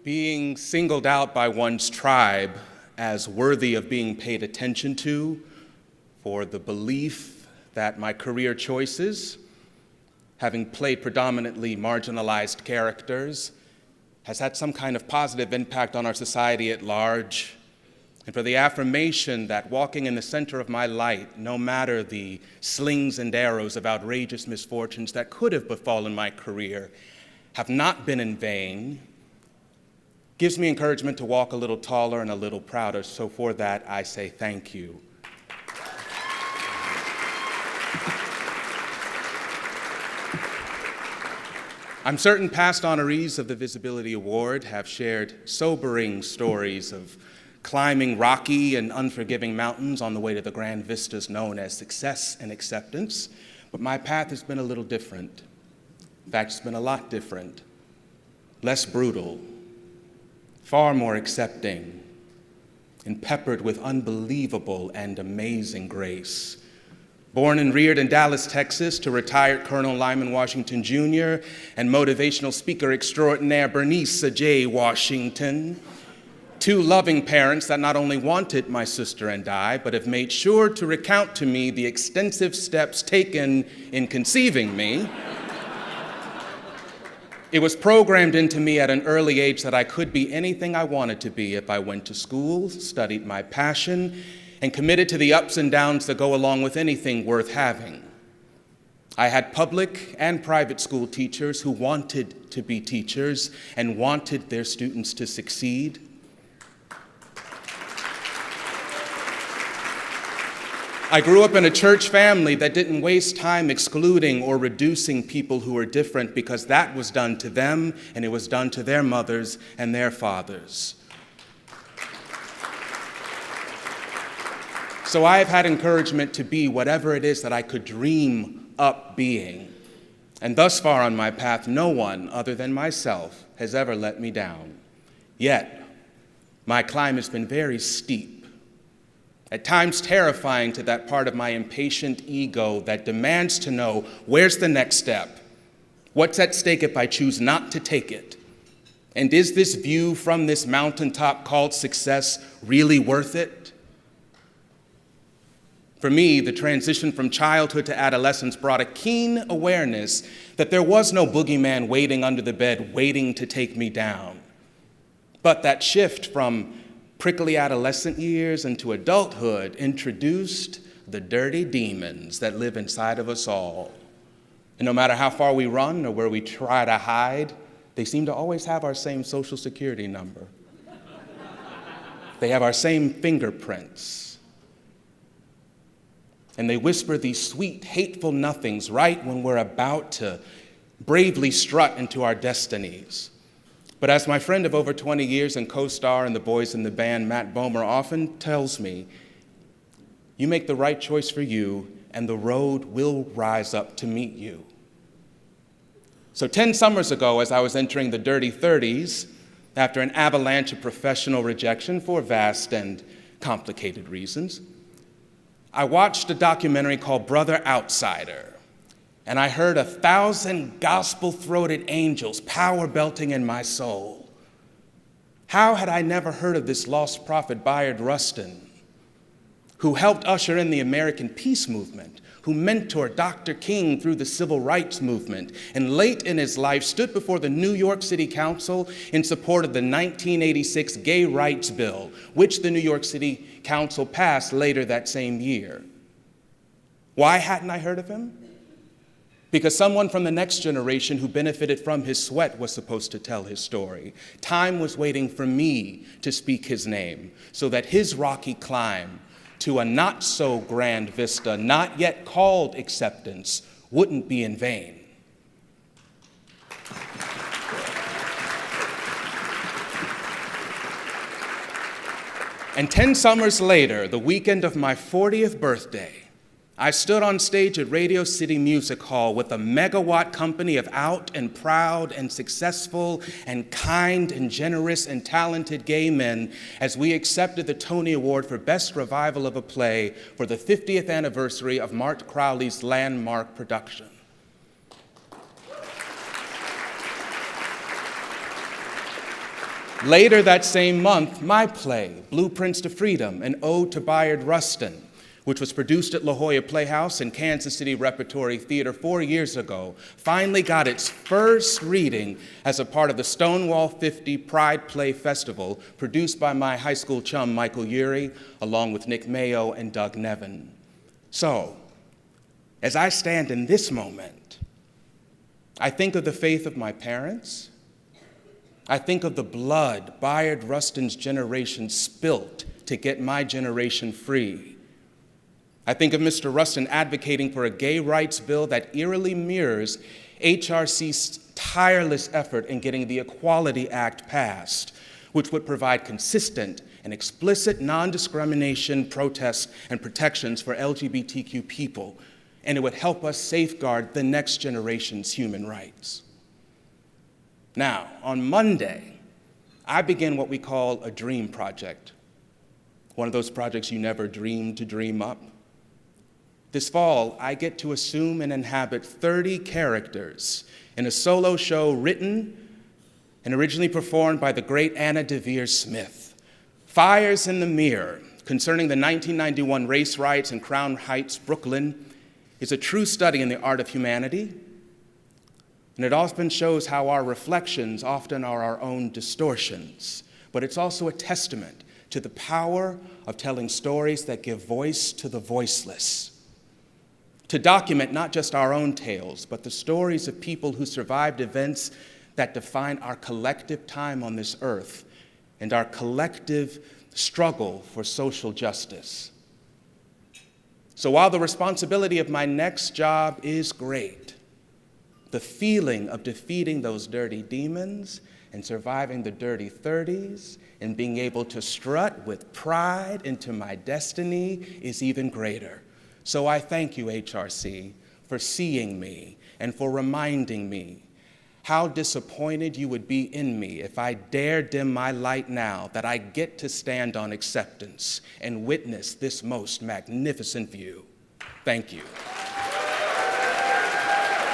Being singled out by one's tribe as worthy of being paid attention to for the belief that my career choices, having played predominantly marginalized characters, has had some kind of positive impact on our society at large, and for the affirmation that walking in the center of my light, no matter the slings and arrows of outrageous misfortunes that could have befallen my career, have not been in vain, gives me encouragement to walk a little taller and a little prouder. So for that, I say thank you. I'm certain past honorees of the Visibility Award have shared sobering stories of climbing rocky and unforgiving mountains on the way to the grand vistas known as success and acceptance, but my path has been a little different. In fact, it's been a lot different, less brutal, far more accepting, and peppered with unbelievable and amazing grace. Born and reared in Dallas, Texas, to retired Colonel Lyman Washington Jr. and motivational speaker extraordinaire Bernice J. Washington, two loving parents that not only wanted my sister and I, but have made sure to recount to me the extensive steps taken in conceiving me. It was programmed into me at an early age that I could be anything I wanted to be if I went to school, studied my passion, and committed to the ups and downs that go along with anything worth having. I had public and private school teachers who wanted to be teachers and wanted their students to succeed. I grew up in a church family that didn't waste time excluding or reducing people who were different, because that was done to them and it was done to their mothers and their fathers. So I have had encouragement to be whatever it is that I could dream up being. And thus far on my path, no one other than myself has ever let me down. Yet, my climb has been very steep, at times terrifying to that part of my impatient ego that demands to know, where's the next step? What's at stake if I choose not to take it? And is this view from this mountaintop called success really worth it? For me, the transition from childhood to adolescence brought a keen awareness that there was no boogeyman waiting under the bed, waiting to take me down. But that shift from prickly adolescent years into adulthood introduced the dirty demons that live inside of us all. And no matter how far we run or where we try to hide, they seem to always have our same social security number. They have our same fingerprints. And they whisper these sweet, hateful nothings right when we're about to bravely strut into our destinies. But as my friend of over 20 years and co-star in The Boys in the Band, Matt Bomer, often tells me, you make the right choice for you, and the road will rise up to meet you. So 10 summers ago, as I was entering the dirty 30s, after an avalanche of professional rejection for vast and complicated reasons, I watched a documentary called Brother Outsider, and I heard 1,000 gospel-throated angels power belting in my soul. How had I never heard of this lost prophet, Bayard Rustin, who helped usher in the American peace movement, who mentored Dr. King through the civil rights movement, and late in his life stood before the New York City Council in support of the 1986 Gay Rights Bill, which the New York City Council passed later that same year. Why hadn't I heard of him? Because someone from the next generation who benefited from his sweat was supposed to tell his story. Time was waiting for me to speak his name so that his rocky climb to a not-so-grand vista, not yet called acceptance, wouldn't be in vain. And 10 summers later, the weekend of my 40th birthday, I stood on stage at Radio City Music Hall with a megawatt company of out and proud and successful and kind and generous and talented gay men as we accepted the Tony Award for Best Revival of a Play for the 50th anniversary of Mart Crowley's landmark production. " ' Later that same month, my play, Blueprints to Freedom, an ode to Bayard Rustin, which was produced at La Jolla Playhouse and Kansas City Repertory Theater 4 years ago, finally got its first reading as a part of the Stonewall 50 Pride Play Festival, produced by my high school chum, Michael Urie, along with Nick Mayo and Doug Nevin. So, as I stand in this moment, I think of the faith of my parents. I think of the blood Bayard Rustin's generation spilt to get my generation free. I think of Mr. Rustin advocating for a gay rights bill that eerily mirrors HRC's tireless effort in getting the Equality Act passed, which would provide consistent and explicit non-discrimination protests and protections for LGBTQ people, and it would help us safeguard the next generation's human rights. Now, on Monday, I begin what we call a dream project, one of those projects you never dreamed to dream up. This fall, I get to assume and inhabit 30 characters in a solo show written and originally performed by the great Anna Devere Smith. Fires in the Mirror, concerning the 1991 race riots in Crown Heights, Brooklyn, is a true study in the art of humanity, and it often shows how our reflections often are our own distortions, but it's also a testament to the power of telling stories that give voice to the voiceless. To document not just our own tales, but the stories of people who survived events that define our collective time on this earth and our collective struggle for social justice. So while the responsibility of my next job is great, the feeling of defeating those dirty demons and surviving the dirty 30s and being able to strut with pride into my destiny is even greater. So I thank you, HRC, for seeing me and for reminding me how disappointed you would be in me if I dare dim my light now that I get to stand on acceptance and witness this most magnificent view. Thank you.